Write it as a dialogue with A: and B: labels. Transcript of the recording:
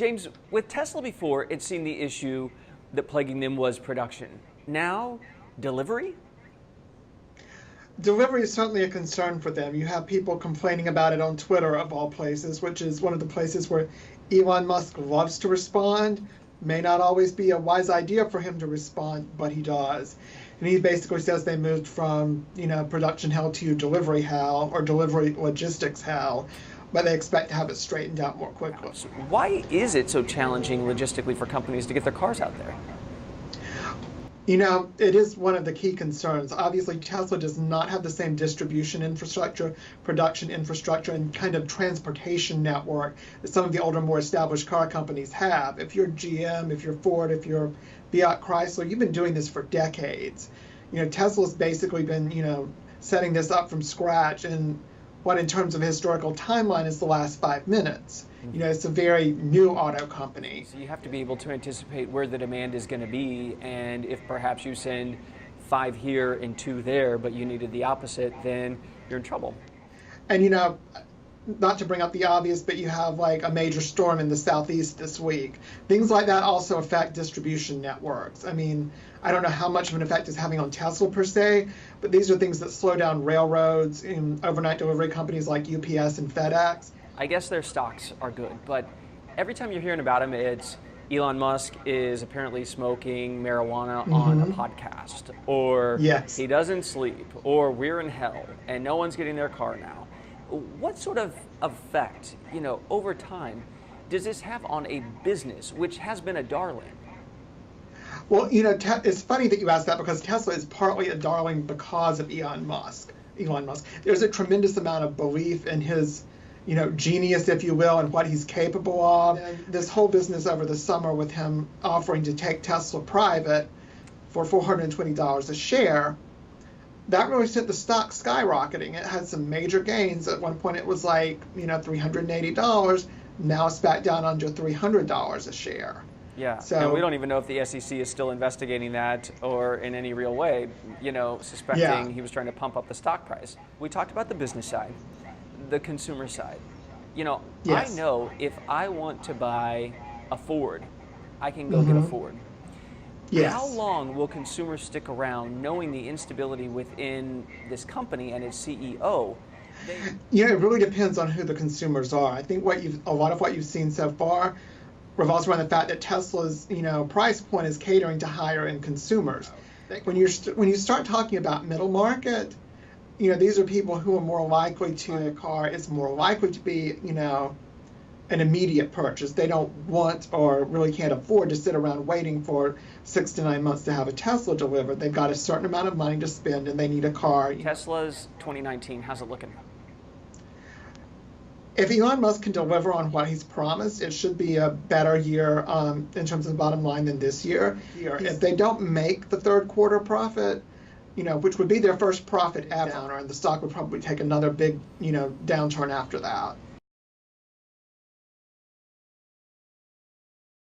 A: James, with Tesla before, it seemed the issue that plaguing them was production. Now, delivery?
B: Delivery is certainly a concern for them. You have people complaining about it on Twitter, of all places, which is one of the places where Elon Musk loves to respond. May not always be a wise idea for him to respond, but he does. And he basically says they moved from, production hell to delivery hell, or delivery logistics hell, but they expect to have it straightened out more quickly.
A: So why is it so challenging logistically for companies to get their cars out there?
B: It is one of the key concerns. Obviously, Tesla does not have the same distribution infrastructure, production infrastructure, and kind of transportation network that some of the older, more established car companies have. If you're GM, if you're Ford, if you're Fiat Chrysler, you've been doing this for decades. Tesla's basically been, setting this up from scratch in what, in terms of historical timeline, is the last 5 minutes. It's a very new auto company.
A: So you have to be able to anticipate where the demand is going to be, and if perhaps you send 5 here and 2 there, but you needed the opposite, then you're in trouble.
B: And not to bring up the obvious, but you have like a major storm in the southeast this week. Things like that also affect distribution networks. I mean, I don't know how much of an effect it's having on Tesla per se, but these are things that slow down railroads and overnight delivery companies like UPS and FedEx.
A: I guess their stocks are good, but every time you're hearing about them, it's Elon Musk is apparently smoking marijuana on a podcast, or he doesn't sleep, or we're in hell and no one's getting their car now. What sort of effect, over time, does this have on a business which has been a darling?
B: Well, it's funny that you asked that, because Tesla is partly a darling because of Elon Musk. There's a tremendous amount of belief in his genius, if you will, and what he's capable of. And this whole business over the summer with him offering to take Tesla private for $420 a share, that really sent the stock skyrocketing. It had some major gains. At one point it was like, $380. Now it's back down under $300 a share.
A: Yeah, so, and we don't even know if the SEC is still investigating that or in any real way, suspecting he was trying to pump up the stock price. We talked about the business side, the consumer side. I know if I want to buy a Ford, I can go get a Ford.
B: Yes.
A: How long will consumers stick around knowing the instability within this company and its CEO?
B: It really depends on who the consumers are. I think a lot of what you've seen so far revolves around the fact that Tesla's, price point is catering to higher end consumers. When you start talking about middle market, these are people who are more likely to buy a car. It's more likely to be, an immediate purchase. They don't want or really can't afford to sit around waiting for 6 to 9 months to have a Tesla delivered. They've got a certain amount of money to spend and they need a car.
A: Tesla's 2019, how's it looking?
B: If Elon Musk can deliver on what he's promised, it should be a better year in terms of the bottom line than this year. If they don't make the third quarter profit, which would be their first profit ever, and the stock would probably take another big, downturn after that.